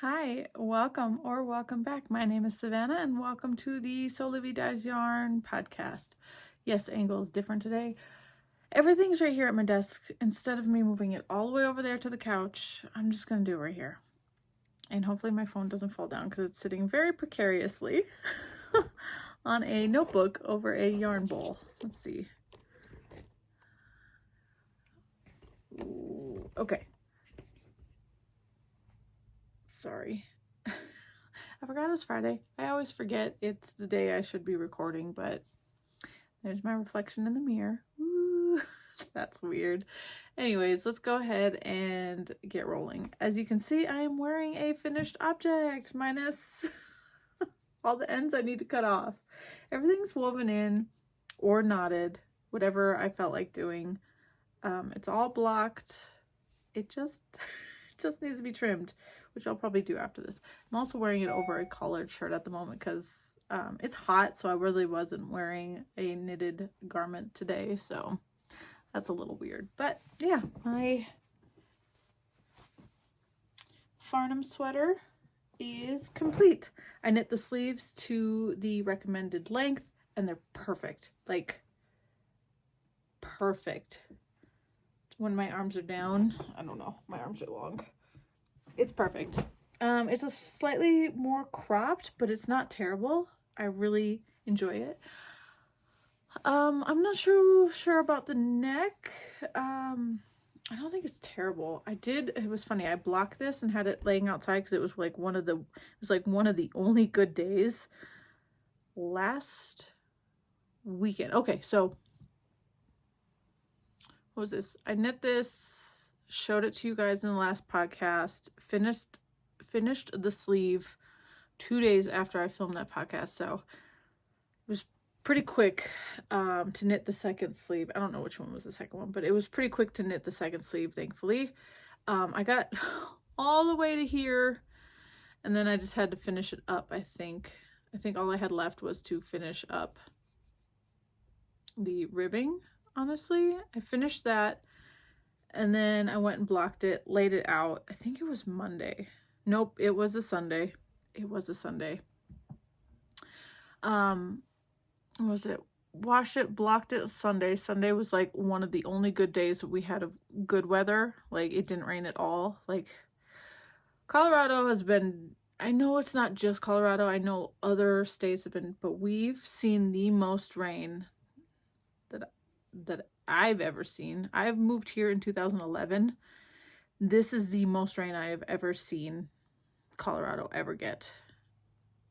Hi, welcome or welcome back. My name is Savannah and welcome to the Sewlivi Dyes Yarn podcast. Yes, angle is different today. Everything's right here at my desk. Instead of me moving it all the way over there to the couch, I'm just going to do it right here. And hopefully my phone doesn't fall down because it's sitting very precariously on a notebook over a yarn bowl. Let's see. Ooh, okay. Sorry. I forgot it was Friday. I always forget it's the day I should be recording, but there's my reflection in the mirror. Ooh, that's weird. Anyways, let's go ahead and get rolling. As you can see, I am wearing a finished object minus all the ends I need to cut off. Everything's woven in or knotted, whatever I felt like doing. It's all blocked. It just needs to be trimmed, which I'll probably do after this. I'm also wearing it over a collared shirt at the moment because it's hot, so I really wasn't wearing a knitted garment today, so that's a little weird. But yeah, my Farnham sweater is complete. I knit the sleeves to the recommended length, and they're perfect. Like, perfect. When my arms are down, I don't know, my arms are long. It's perfect. It's a slightly more cropped, but it's not terrible. I really enjoy it. I'm not sure about the neck. I don't think it's terrible. It was funny. I blocked this and had it laying outside because it was like one of the only good days last weekend. Okay, so what was this? I knit this, showed it to you guys in the last podcast, finished the sleeve 2 days after I filmed that podcast, so it was pretty quick to knit the second sleeve. I don't know which one was the second one, but it was pretty quick to knit the second sleeve, thankfully. I got all the way to here, and then I just had to finish it up, I think all I had left was to finish up the ribbing. Honestly, I finished that, and then I went and blocked it, laid it out. I think it was Monday. Nope, it was a Sunday. It was a Sunday. What was it? Washed it, blocked it Sunday. Sunday was like one of the only good days that we had of good weather. Like, it didn't rain at all. Like, Colorado has been, I know it's not just Colorado, I know other states have been, but we've seen the most rain that I've ever seen. I've moved here in 2011. This is the most rain I have ever seen Colorado ever get.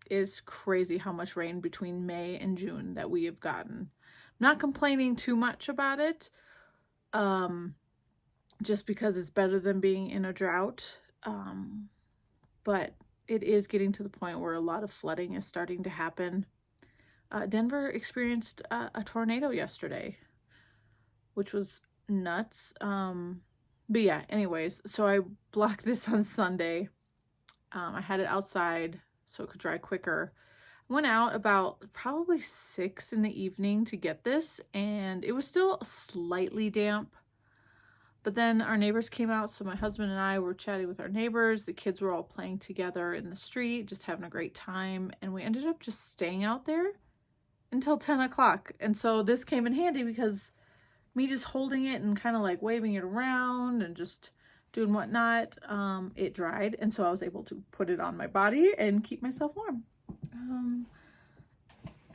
It's crazy how much rain between May and June that we have gotten. Not complaining too much about it, just because it's better than being in a drought. But it is getting to the point where a lot of flooding is starting to happen. Denver experienced a tornado yesterday, which was nuts. But yeah, anyways, so I blocked this on Sunday. I had it outside so it could dry quicker. I went out about probably 6 in the evening to get this, and it was still slightly damp. But then our neighbors came out, so my husband and I were chatting with our neighbors. The kids were all playing together in the street, just having a great time, and we ended up just staying out there until 10 o'clock. And so this came in handy because me just holding it and kind of like waving it around and just doing whatnot, it dried, and so I was able to put it on my body and keep myself warm.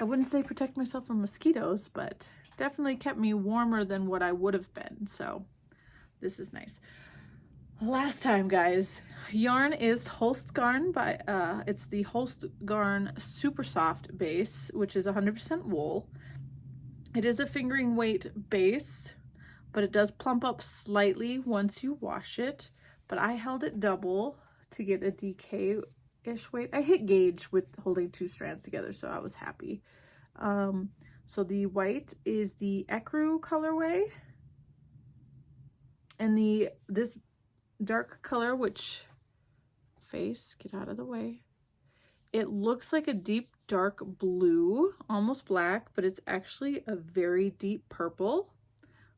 I wouldn't say protect myself from mosquitoes, but definitely kept me warmer than what I would have been, so this is nice. Last time, guys, yarn is Tolsta Garn by it's the Tolsta Garn Super Soft base, which is 100% wool. It is a fingering weight base, but it does plump up slightly once you wash it. But I held it double to get a DK-ish weight. I hit gauge with holding 2 strands together, so I was happy. So the white is the ecru colorway, and this dark color, which get out of the way. It looks like a deep dark blue, almost black, but it's actually a very deep purple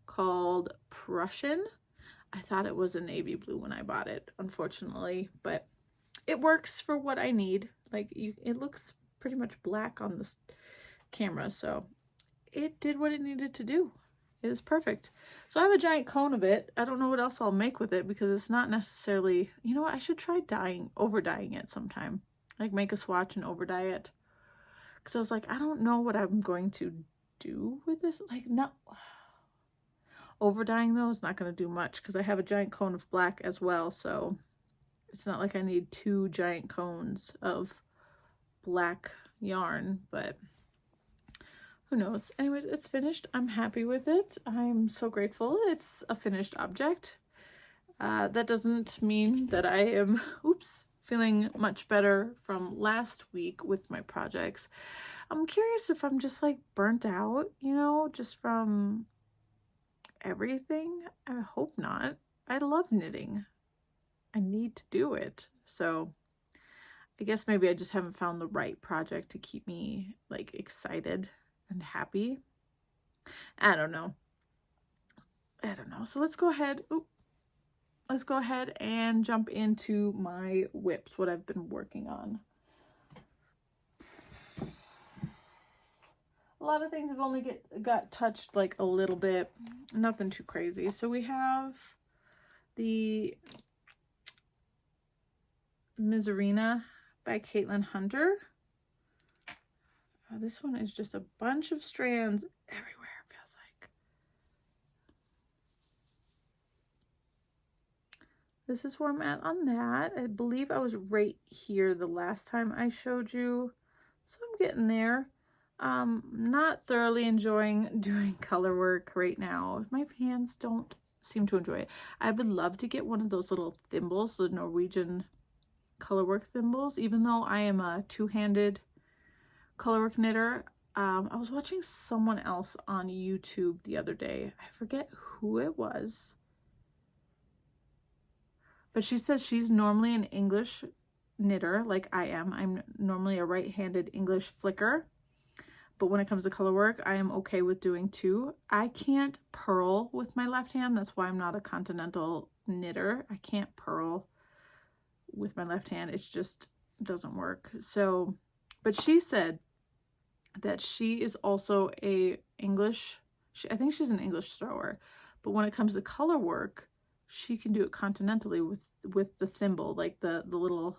called Prussian. I thought it was a navy blue when I bought it, unfortunately, but it works for what I need. Like, it looks pretty much black on this camera, so it did what it needed to do. It is perfect. So I have a giant cone of it. I don't know what else I'll make with it because it's not necessarily, you know what, I should try over dyeing it sometime. Like make a swatch and over dye it. Because I was like, I don't know what I'm going to do with this. Like, no. Over dyeing though is not going to do much because I have a giant cone of black as well. So it's not like I need 2 giant cones of black yarn, but who knows. Anyways, it's finished. I'm happy with it. I'm so grateful. It's a finished object. That doesn't mean that I am, feeling much better from last week with my projects. I'm curious if I'm just like burnt out, you know, just from everything. I hope not. I love knitting. I need to do it. So I guess maybe I just haven't found the right project to keep me like excited and happy. I don't know. So let's go ahead. Let's go ahead and jump into my whips, what I've been working on. A lot of things have only got touched like a little bit, nothing too crazy. So we have the Misurina by Caitlin Hunter. This one is just a bunch of strands everywhere, it feels like. This is where I'm at on that. I believe I was right here the last time I showed you. So I'm getting there. Not thoroughly enjoying doing color work right now. My hands don't seem to enjoy it. I would love to get one of those little thimbles, the Norwegian colorwork thimbles, even though I am a two-handed colorwork knitter. I was watching someone else on YouTube the other day. I forget who it was, but she says she's normally an English knitter like I am. I'm normally a right-handed English flicker, but when it comes to colorwork, I am okay with doing 2. I can't purl with my left hand. That's why I'm not a continental knitter. I can't purl with my left hand. It just doesn't work. So, but she said that she is also I think she's an English thrower, but when it comes to color work, she can do it continentally with the thimble, like the little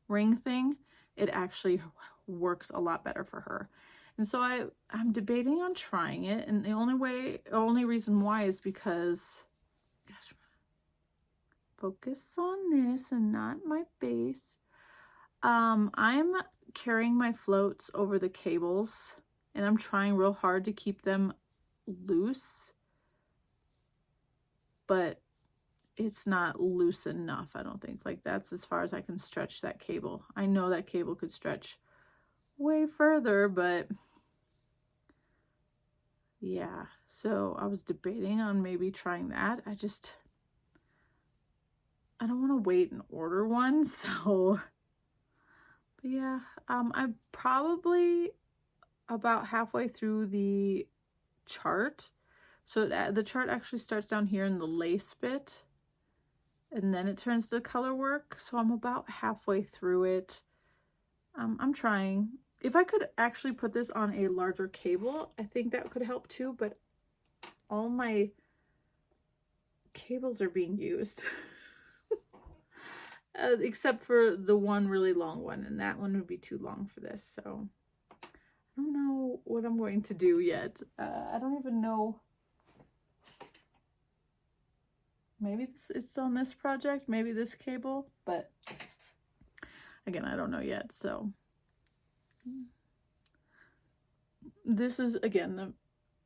ring thing. It actually works a lot better for her. And so I'm debating on trying it, and the only reason why is because, gosh, focus on this and not my base. I'm carrying my floats over the cables, and I'm trying real hard to keep them loose, but it's not loose enough, I don't think. Like, that's as far as I can stretch that cable. I know that cable could stretch way further, but yeah. So I was debating on maybe trying that. I don't want to wait and order one, so... But yeah, I'm probably about halfway through the chart. So the chart actually starts down here in the lace bit, and then it turns to the color work. So I'm about halfway through it. I'm trying. If I could actually put this on a larger cable, I think that could help too, but all my cables are being used. Except for the one really long one, and that one would be too long for this, so I don't know what I'm going to do yet. I don't even know. Maybe it's on this project, maybe this cable, but again, I don't know yet. So this is, again, the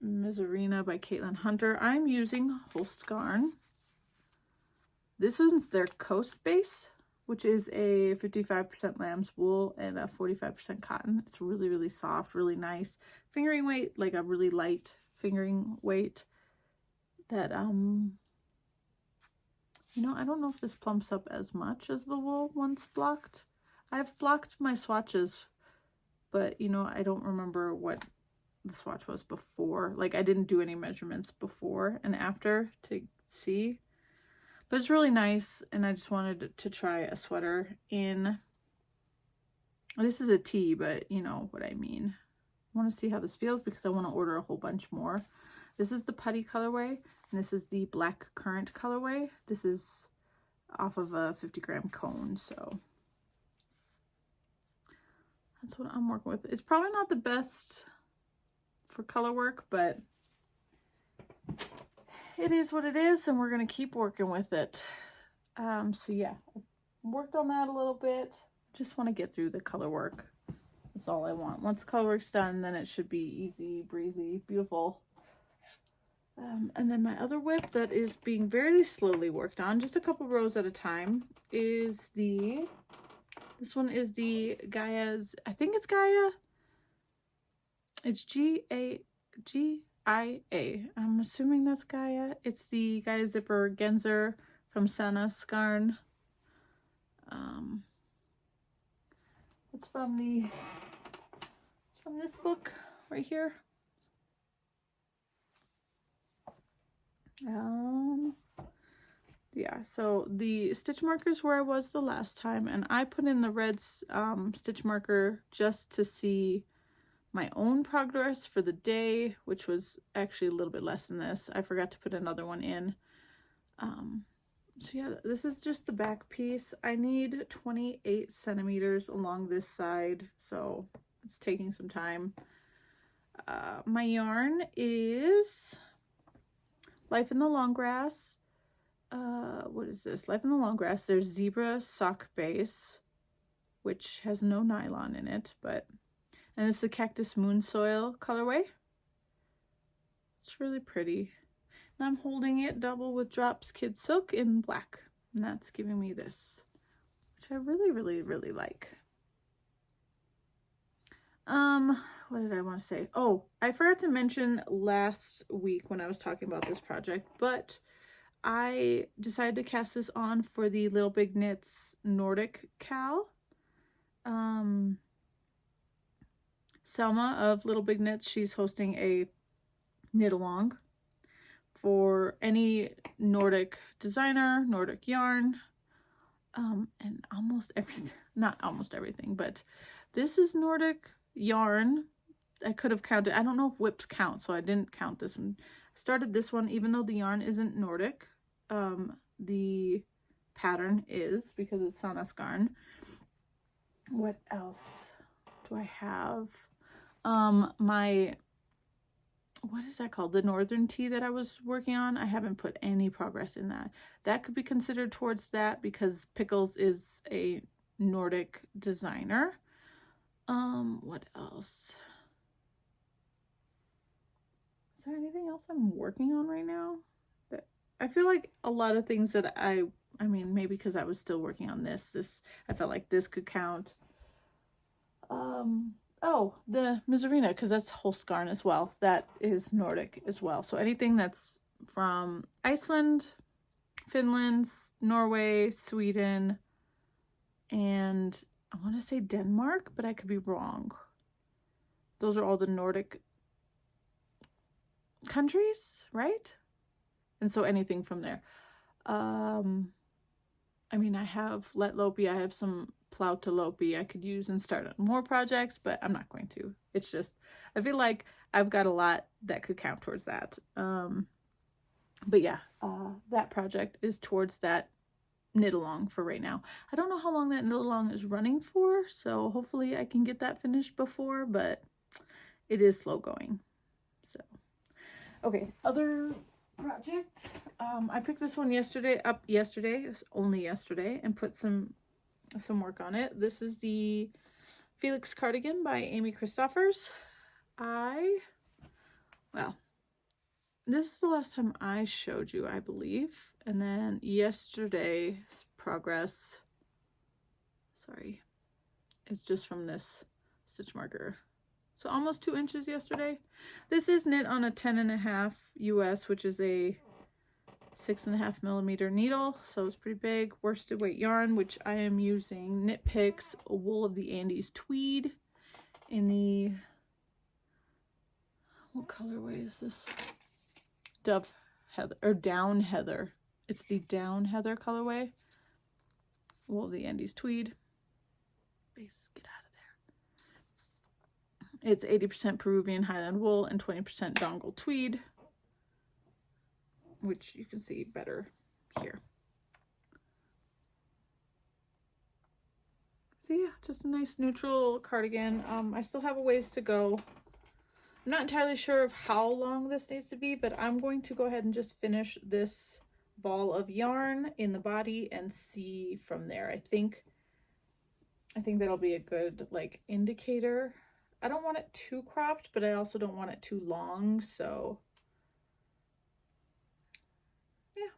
Misurina by Caitlin Hunter. I'm using Holst Garn. This is their Coast base, which is a 55% lamb's wool and a 45% cotton. It's really, really soft, really nice. Fingering weight, like a really light fingering weight that, you know, I don't know if this plumps up as much as the wool once blocked. I've blocked my swatches, but, you know, I don't remember what the swatch was before. Like, I didn't do any measurements before and after to see. But it's really nice, and I just wanted to try a sweater in, this is a tee, but you know what I mean. I want to see how this feels because I want to order a whole bunch more. This is the putty colorway, and this is the black currant colorway. This is off of a 50-gram cone, so that's what I'm working with. It's probably not the best for color work, but it is what it is, and we're going to keep working with it. So yeah, I worked on that a little bit. Just want to get through the color work. That's all I want. Once the color work's done, then it should be easy, breezy, beautiful. And then my other whip that is being very slowly worked on, just a couple rows at a time, is this one is the Gaia's, I think it's Gaia. It's G-A-G-I-A. I'm assuming that's Gaia. It's the Gaia Zipper Genzer from Sandnes Garn. It's from this book right here. Yeah, so the stitch markers where I was the last time, and I put in the red stitch marker just to see my own progress for the day, which was actually a little bit less than this. I forgot to put another one in. So yeah, this is just the back piece. I need 28 centimeters along this side, so it's taking some time. My yarn is Life in the Long Grass. What is this? Life in the Long Grass. There's Zebra Sock Base, which has no nylon in it, and it's the Cactus Moon Soil colorway. It's really pretty. And I'm holding it double with Drops Kid Silk in black, and that's giving me this, which I really, really, really like. What did I want to say? Oh, I forgot to mention last week when I was talking about this project, but I decided to cast this on for the Little Big Knits Nordic Cal. Selma of Little Big Knits, she's hosting a knit along for any Nordic designer, Nordic yarn, and almost everything, not almost everything, but this is Nordic yarn. I could have counted, I don't know if whips count, so I didn't count this one. I started this one, even though the yarn isn't Nordic, the pattern is, because it's Sandnes Garn. What else do I have? What is that called? The Northern Tee that I was working on. I haven't put any progress in that. That could be considered towards that because Pickles is a Nordic designer. What else? Is there anything else I'm working on right now? That I feel like a lot of things that I mean, maybe because I was still working on this, I felt like this could count. Oh, the Misurina, because that's Holst Garn as well. That is Nordic as well. So anything that's from Iceland, Finland, Norway, Sweden, and I want to say Denmark, but I could be wrong. Those are all the Nordic countries, right? And so anything from there. I mean, I have Let Lopi, I have some Plow to Lopi I could use and start more projects, but I'm not going to. It's just, I feel like I've got a lot that could count towards that. But yeah, that project is towards that knit along for right now. I don't know how long that knit along is running for, so hopefully I can get that finished before, but it is slow going. So, okay, other project. I picked this one up yesterday, only yesterday, and put some work on it. This is the Felix cardigan by Amy Christoffers. Well, this is the last time I showed you, I believe. And then yesterday's progress, sorry, it's just from this stitch marker. So almost 2 inches yesterday. This is knit on a 10.5 US, which is a 6.5 millimeter needle, so it's pretty big. Worsted weight yarn, which I am using Knit Picks Wool of the Andes Tweed in the, what colorway is this? Dove Heather, or Down Heather. It's the Down Heather colorway. Wool of the Andes tweed. Base, get out of there. It's 80% Peruvian Highland wool and 20% dongle tweed, which you can see better here. So yeah, just a nice neutral cardigan. I still have a ways to go. I'm not entirely sure of how long this needs to be, but I'm going to go ahead and just finish this ball of yarn in the body and see from there. I think that'll be a good like indicator. I don't want it too cropped, but I also don't want it too long, so yeah,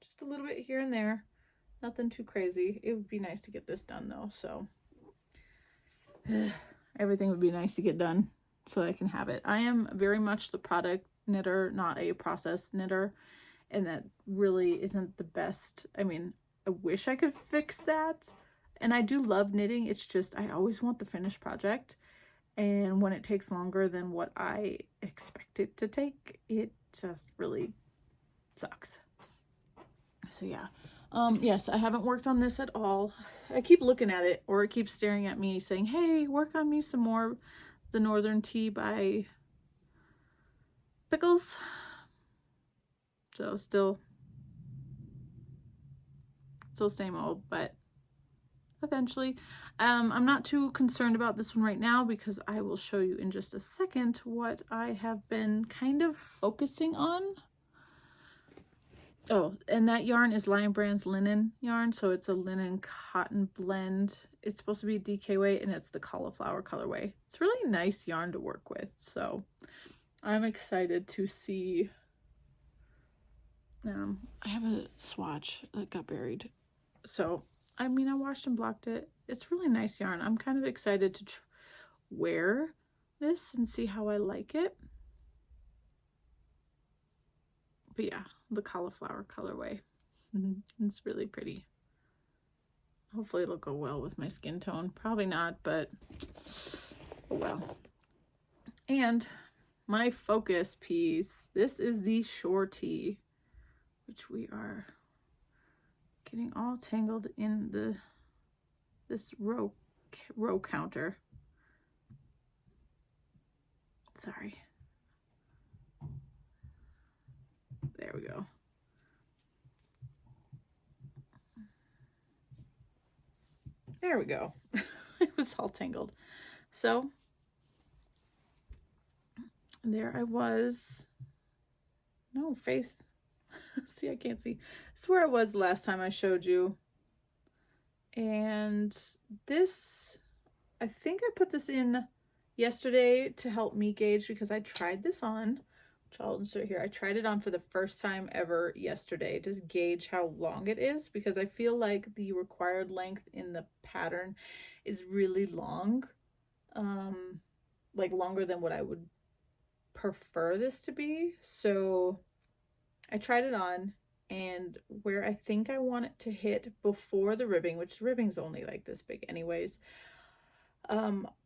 just a little bit here and there. Nothing too crazy. It would be nice to get this done though, so everything would be nice to get done so I can have it. I am very much the product knitter, not a process knitter, and that really isn't the best. I mean, I wish I could fix that, and I do love knitting. It's just I always want the finished project, and when it takes longer than what I expect it to take, it just really sucks. So yeah. Yes, I haven't worked on this at all. I keep looking at it, or it keeps staring at me saying, hey, work on me some more. The Northern Tea by Pickles. So still same old, but eventually. I'm not too concerned about this one right now because I will show you in just a second what I have been kind of focusing on. Oh, and that yarn is Lion Brand's linen yarn, so it's a linen cotton blend. It's supposed to be DK weight, and it's the cauliflower colorway. It's really nice yarn to work with, so I'm excited to see. I have a swatch that got buried, so I mean, I washed and blocked it. It's really nice yarn. I'm kind of excited to wear this and see how I like it. But yeah, the cauliflower colorway. It's really pretty. Hopefully it'll go well with my skin tone. Probably not, but oh well. And my focus piece, this is the Shore Tee, which we are getting all tangled in this row counter. Sorry. There we go. There we go. It was all tangled. So there I was. No face. See, I can't see. This is where I was last time I showed you. And this, I think I put this in yesterday to help me gauge because I tried this on. I'll insert here. I tried it on for the first time ever yesterday to gauge how long it is because I feel like the required length in the pattern is really long, like longer than what I would prefer this to be. So I tried it on, and where I think I want it to hit before the ribbing, which the ribbing's only like this big anyways,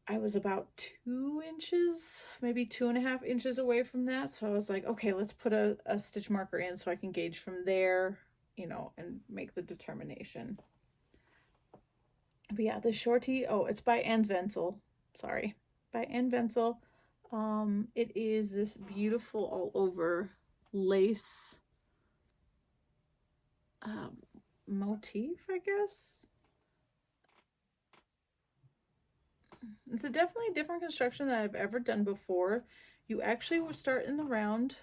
I was about 2 inches, maybe 2.5 inches away from that. So I was like, okay, let's put a stitch marker in so I can gauge from there, you know, and make the determination. But yeah, the Shore Tee, oh, it's by Ann Wenzel. Sorry, by Ann Wenzel. It is this beautiful all over lace motif, I guess. It's definitely a different construction than I've ever done before. You actually will start in the round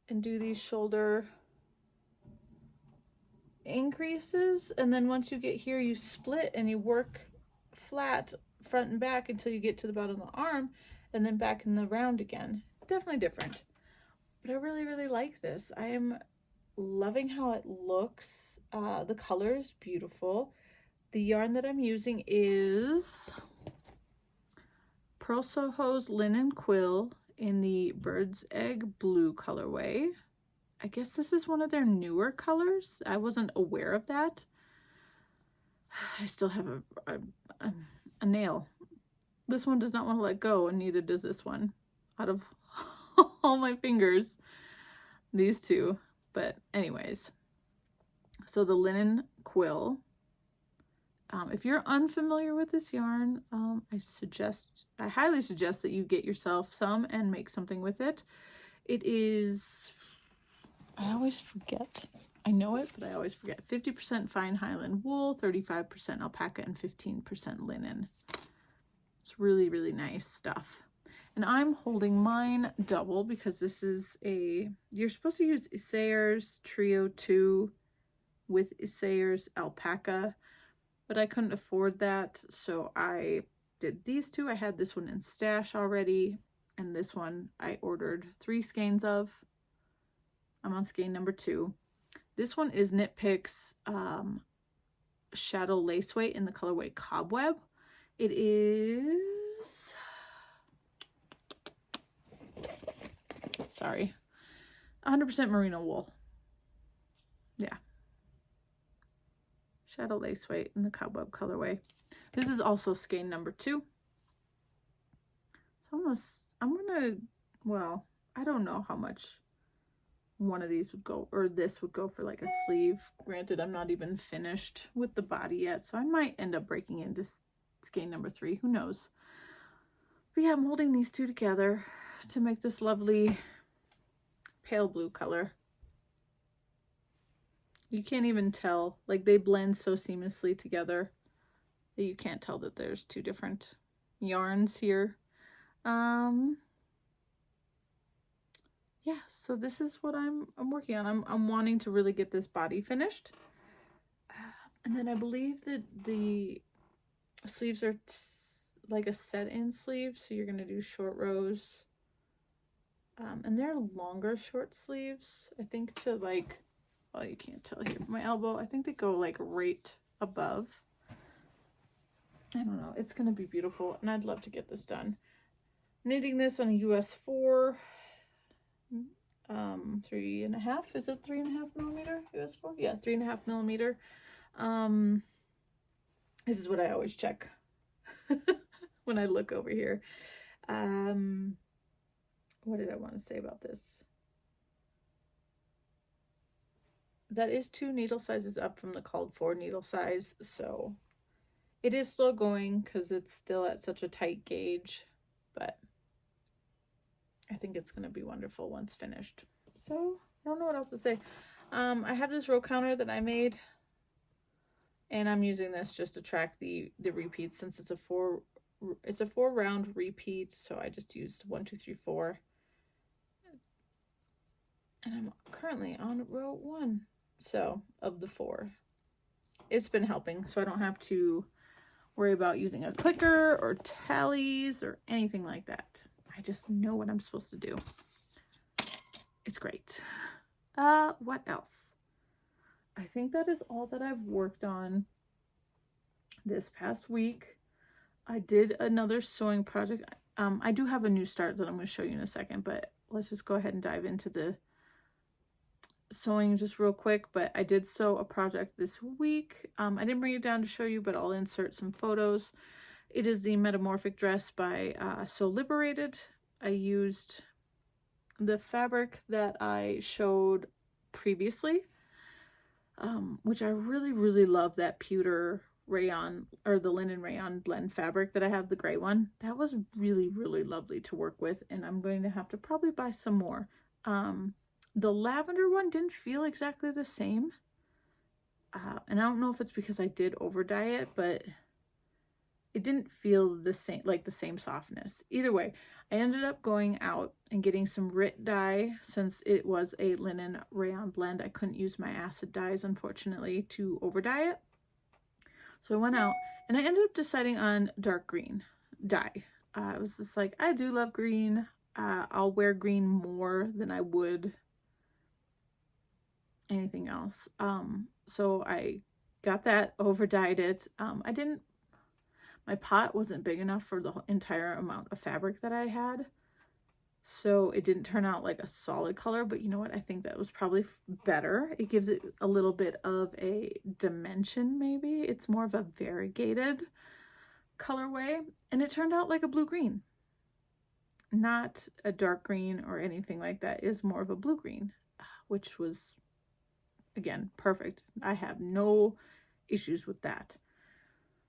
and do these shoulder increases, and then once you get here you split and you work flat front and back until you get to the bottom of the arm, and then back in the round again. Definitely different, but I really like this. I am loving how it looks. The color is beautiful. The yarn that I'm using is Pearl Soho's Linen Quill in the Bird's Egg Blue colorway. I guess this is one of their newer colors. I wasn't aware of that. I still have a nail. This one does not want to let go, and neither does this one. Out of all my fingers, these two. But anyways, so the linen quill. If you're unfamiliar with this yarn, I highly suggest that you get yourself some and make something with it. It is, I always forget. I know it, but I always forget. 50% fine Highland wool, 35% alpaca, and 15% linen. It's really, really nice stuff. And I'm holding mine double because this is you're supposed to use Isayer's Trio 2 with Isayer's alpaca, but I couldn't afford that, so I did these two. I had this one in stash already, and this one I ordered 3 skeins of. I'm on skein number 2. This one is Knit Picks Shadow Lace Weight in the colorway Cobweb. It is, sorry, 100% merino wool. Yeah. Shadow Lace Weight in the Cobweb colorway. This is also skein number 2. So I'm gonna, well, I don't know how much one of these would go, or this would go for like a sleeve. Granted, I'm not even finished with the body yet, so I might end up breaking into skein number 3. Who knows? But yeah, I'm holding these two together to make this lovely pale blue color. You can't even tell, like they blend so seamlessly together that you can't tell that there's 2 different yarns here. Yeah, so this is what I'm working on. I'm wanting to really get this body finished. And then I believe that the sleeves are like a set-in sleeve, so you're going to do short rows. And they're longer short sleeves, I think, to like, well, you can't tell here, my elbow, I think they go like right above. I don't know, it's going to be beautiful, and I'd love to get this done. I'm knitting this on a US 4, 3.5, is it 3.5 millimeter US 4? Yeah, 3.5 millimeter. This is what I always check when I look over here. What did I want to say about this? That is 2 needle sizes up from the called for needle size, so it is slow going because it's still at such a tight gauge, but I think it's going to be wonderful once finished. So I don't know what else to say. I have this row counter that I made, and I'm using this just to track the repeats, since it's a 4 round repeat. So I just used 1, 2, 3, 4, and I'm currently on row 1. So of the 4, it's been helping, so I don't have to worry about using a clicker or tallies or anything like that. I just know what I'm supposed to do. It's great. What else? I think that is all that I've worked on this past week. I did another sewing project. I do have a new start that I'm going to show you in a second, but let's just go ahead and dive into the sewing just real quick. But I did sew a project this week. I didn't bring it down to show you, but I'll insert some photos. It is the Metamorphic dress by Liberated. I used the fabric that I showed previously, which I really, really love, that pewter rayon, or the linen rayon blend fabric that I have, the gray one. That was really, really lovely to work with, and I'm going to have to probably buy some more. The lavender one didn't feel exactly the same, and I don't know if it's because I did over dye it, but it didn't feel the same, like the same softness. Either way, I ended up going out and getting some RIT dye. Since it was a linen rayon blend, I couldn't use my acid dyes, unfortunately, to over dye it. So I went out and I ended up deciding on dark green dye. I was just like, I do love green. I'll wear green more than I would anything else. So I got that, over dyed it. My pot wasn't big enough for the entire amount of fabric that I had, so it didn't turn out like a solid color, but you know what? I think that was probably better. It gives it a little bit of a dimension, maybe. It's more of a variegated colorway, and it turned out like a blue-green. Not a dark green or anything like that. It's more of a blue-green, which was, again, perfect. I have no issues with that.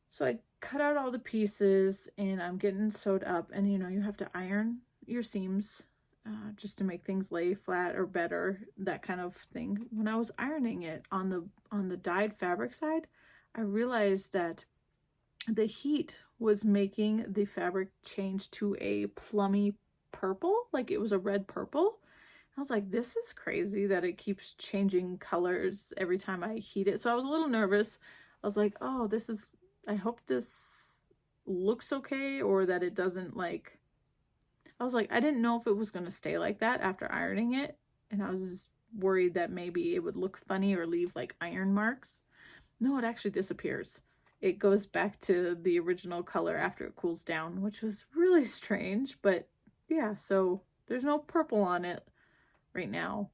So I cut out all the pieces and I'm getting sewed up, and you have to iron your seams just to make things lay flat or better, that kind of thing. When I was ironing it on the dyed fabric side, I realized that the heat was making the fabric change to a plummy purple, like it was a red purple. I was like, this is crazy that it keeps changing colors every time I heat it. So I was a little nervous. I was like, oh, I hope this looks okay, or that it doesn't, like, I was like, I didn't know if it was going to stay like that after ironing it. And I was worried that maybe it would look funny or leave like iron marks. No, it actually disappears. It goes back to the original color after it cools down, which was really strange. But yeah, so there's no purple on it right now.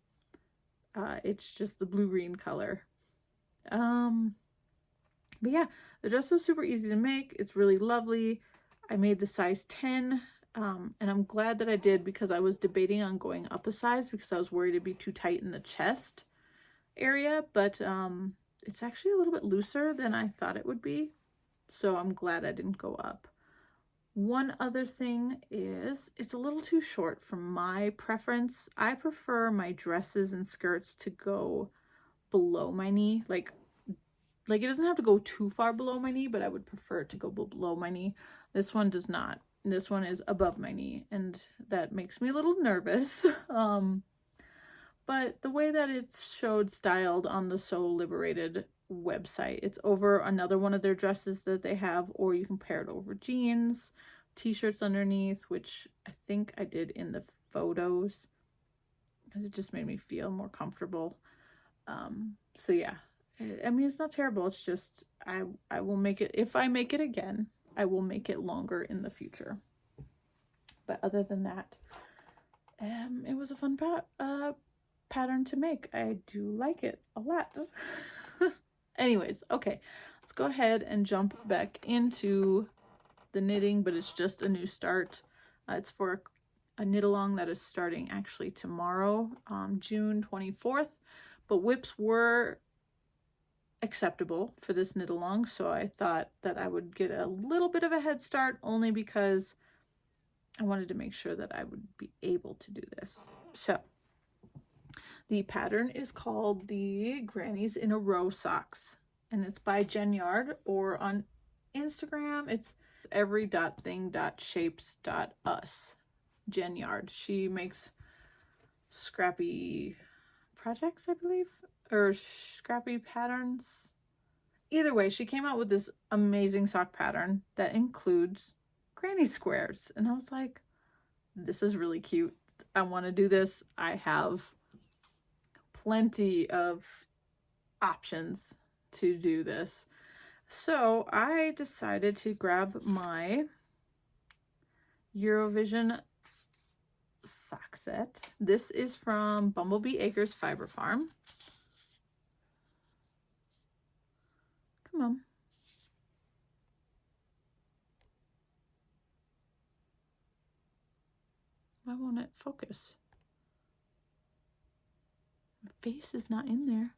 It's just the blue-green color. But yeah, the dress was super easy to make. It's really lovely. I made the size 10, and I'm glad that I did, because I was debating on going up a size because I was worried it'd be too tight in the chest area, but it's actually a little bit looser than I thought it would be, so I'm glad I didn't go up. One other thing is it's a little too short for my preference. I prefer my dresses and skirts to go below my knee, like it doesn't have to go too far below my knee, but I would prefer it to go below my knee. This one does not. This one is above my knee, and that makes me a little nervous. But the way that it's showed styled on the So Liberated website, it's over another one of their dresses that they have, or you can pair it over jeans, t-shirts underneath, which I think I did in the photos because it just made me feel more comfortable. So yeah, I mean, it's not terrible. It's just I will make it, if I make it again, I will make it longer in the future. But other than that, it was a fun pattern to make. I do like it a lot. Anyways, okay, let's go ahead and jump back into the knitting, but it's just a new start. It's for a knit along that is starting actually tomorrow, June 24th, but whips were acceptable for this knit along, so I thought that I would get a little bit of a head start, only because I wanted to make sure that I would be able to do this. So the pattern is called the Grannies in a Row Socks, and it's by Jen Yard, or on Instagram it's every.thing.shapes.us. Jen Yard. She makes scrappy projects, I believe, or scrappy patterns. Either way, she came out with this amazing sock pattern that includes granny squares, and I was like, this is really cute. I want to do this. I have plenty of options to do this. So I decided to grab my Eurovision sock set. This is from Bumblebee Acres Fiber Farm. Come on. Why won't it focus? My face is not in there.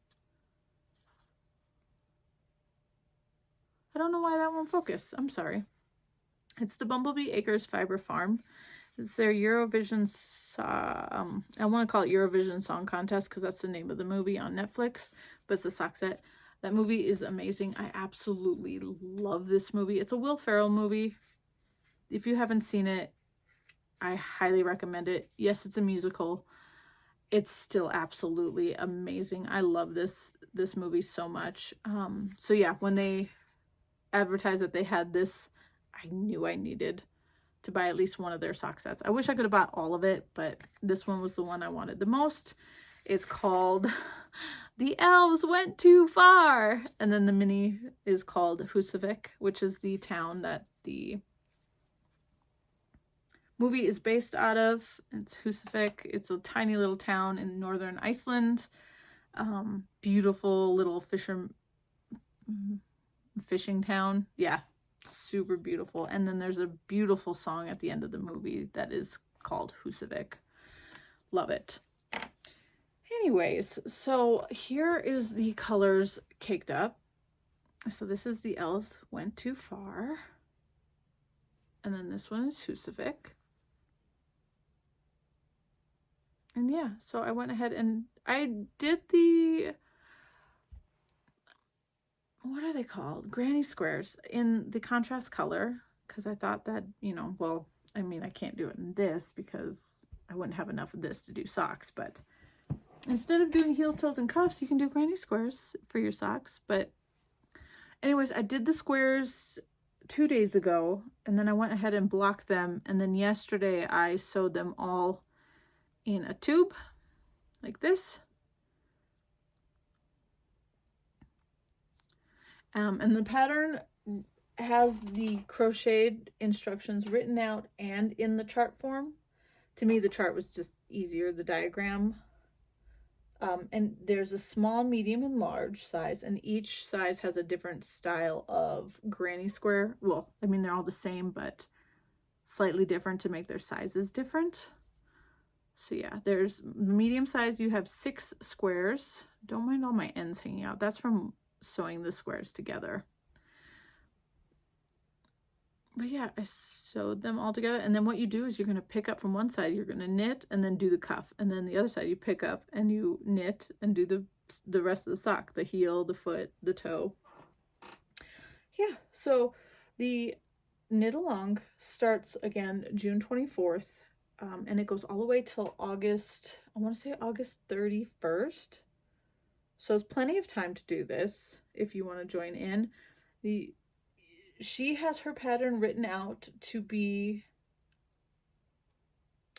I don't know why that won't focus. I'm sorry. It's the Bumblebee Acres Fiber Farm. It's their Eurovision, I want to call it Eurovision Song Contest because that's the name of the movie on Netflix, but it's a sock set. That movie is amazing. I absolutely love this movie. It's a Will Ferrell movie. If you haven't seen it, I highly recommend it. Yes, it's a musical. It's still absolutely amazing. I love this movie so much. So yeah, when they advertised that they had this, I knew I needed to buy at least one of their sock sets. I wish I could have bought all of it, but this one was the one I wanted the most. It's called The Elves Went Too Far. And then the mini is called Husavik, which is the town that the movie is based out of. It's Husavik. It's a tiny little town in northern Iceland. Beautiful little fishing town. Yeah, super beautiful. And then there's a beautiful song at the end of the movie that is called Husavik. Love it. Anyways, so here is the colors caked up. So this is the Elves Went Too Far. And then this one is Husavik. And yeah, so I went ahead and I did the, what are they called? Granny squares in the contrast color, because I thought that, you know, well, I mean, I can't do it in this because I wouldn't have enough of this to do socks, but instead of doing heels, toes, and cuffs, you can do granny squares for your socks. But anyways, I did the squares 2 days ago, and then I went ahead and blocked them, and then yesterday I sewed them all in a tube like this. And the pattern has the crocheted instructions written out and in the chart form. To me, the chart was just easier, the diagram. And there's a small, medium, and large size, and each size has a different style of granny square. Well, I mean, they're all the same, but slightly different to make their sizes different. So yeah, there's medium size, you have 6 squares. Don't mind all my ends hanging out. That's from sewing the squares together. But yeah, I sewed them all together, and then what you do is you're going to pick up from one side, you're going to knit and then do the cuff, and then the other side you pick up and you knit and do the rest of the sock, the heel, the foot, the toe. Yeah, so the knit along starts again June 24th, and it goes all the way till August, I want to say August 31st. So it's plenty of time to do this if you want to join in. She has her pattern written out to be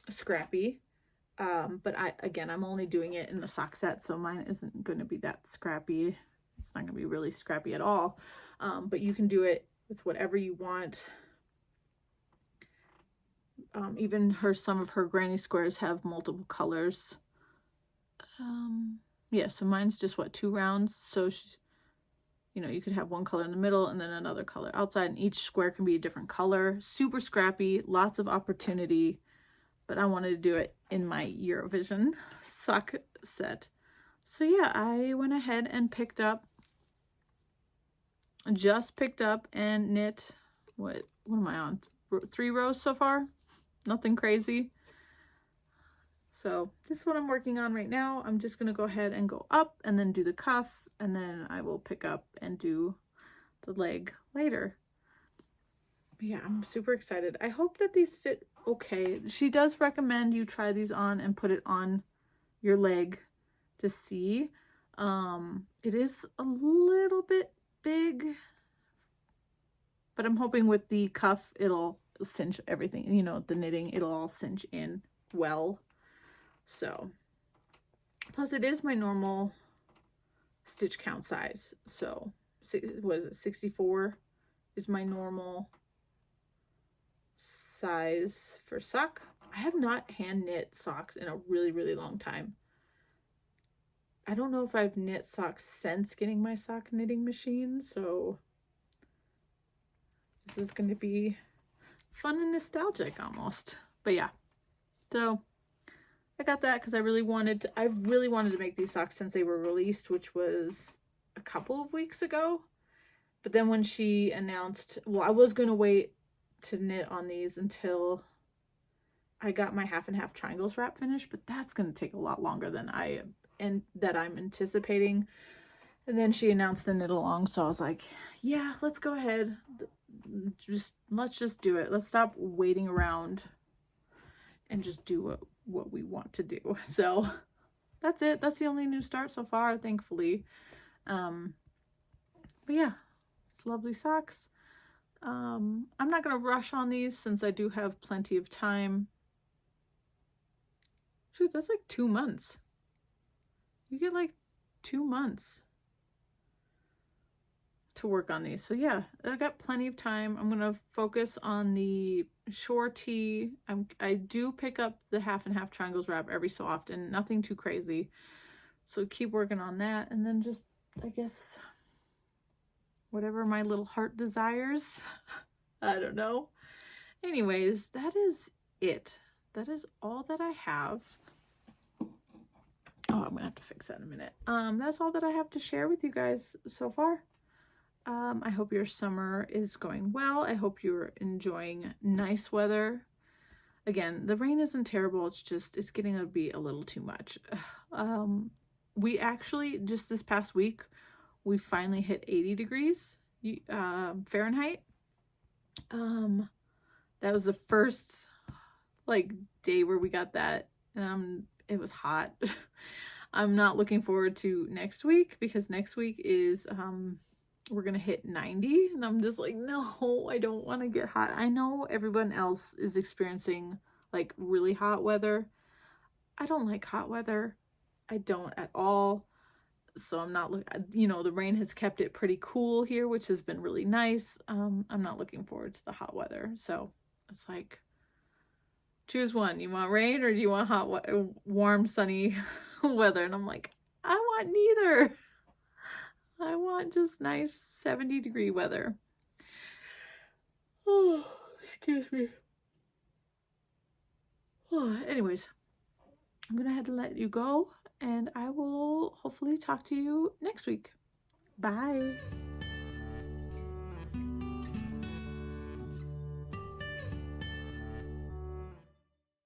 scrappy, but I'm only doing it in the sock set, so mine isn't going to be that scrappy. It's not going to be really scrappy at all, but you can do it with whatever you want. Even some of her granny squares have multiple colors. Yeah, so mine's just 2 rounds, so you know, you could have one color in the middle and then another color outside, and each square can be a different color. Super scrappy, lots of opportunity, but I wanted to do it in my Eurovision sock set. So yeah, I went ahead and picked up and knit, what am I on? 3 rows so far? Nothing crazy. So this is what I'm working on right now. I'm just going to go ahead and go up and then do the cuff, and then I will pick up and do the leg later. But yeah, I'm super excited. I hope that these fit okay. She does recommend you try these on and put it on your leg to see. It is a little bit big, but I'm hoping with the cuff it'll cinch everything, you know, the knitting, it'll all cinch in well. So, plus it is my normal stitch count size. So, what is it, 64 is my normal size for sock. I have not hand knit socks in a really, really long time. I don't know if I've knit socks since getting my sock knitting machine, so this is going to be fun and nostalgic almost. But yeah, so I got that because I've really wanted to make these socks since they were released, which was a couple of weeks ago. But then when she announced, well, I was going to wait to knit on these until I got my half and half triangles wrap finished, but that's going to take a lot longer than I'm anticipating. And then she announced the knit along, so I was like, yeah, let's go ahead. Let's just do it. Let's stop waiting around and just do what we want to do. So that's it. That's the only new start so far, thankfully. But yeah, it's lovely socks. I'm not going to rush on these since I do have plenty of time. Shoot, that's like 2 months. You get like 2 months to work on these. So yeah, I got plenty of time. I'm going to focus on the shore tee. I do pick up the half and half triangles wrap every so often, nothing too crazy. So keep working on that, and then just, I guess, whatever my little heart desires. I don't know. Anyways, that is it. That is all that I have. Oh, Oh, I'm gonna have to fix that in a minute. That's all that I have to share with you guys so far. I hope your summer is going well. I hope you're enjoying nice weather. Again, the rain isn't terrible. It's just, it's getting to be a little too much. We actually, just this past week, we finally hit 80 degrees Fahrenheit. That was the first like day where we got that. It was hot. I'm not looking forward to next week, because next week is we're gonna hit 90, and I'm just like, no, I don't want to get hot. I know everyone else is experiencing like really hot weather. I don't like hot weather. I don't at all. So I'm not you know, the rain has kept it pretty cool here, which has been really nice. I'm not looking forward to the hot weather. So it's like, choose one. You want rain or do you want hot, warm, sunny weather? And I'm like, I want neither. I want just nice 70-degree weather. Oh, excuse me. Oh, anyways, I'm gonna have to let you go, and I will hopefully talk to you next week. Bye.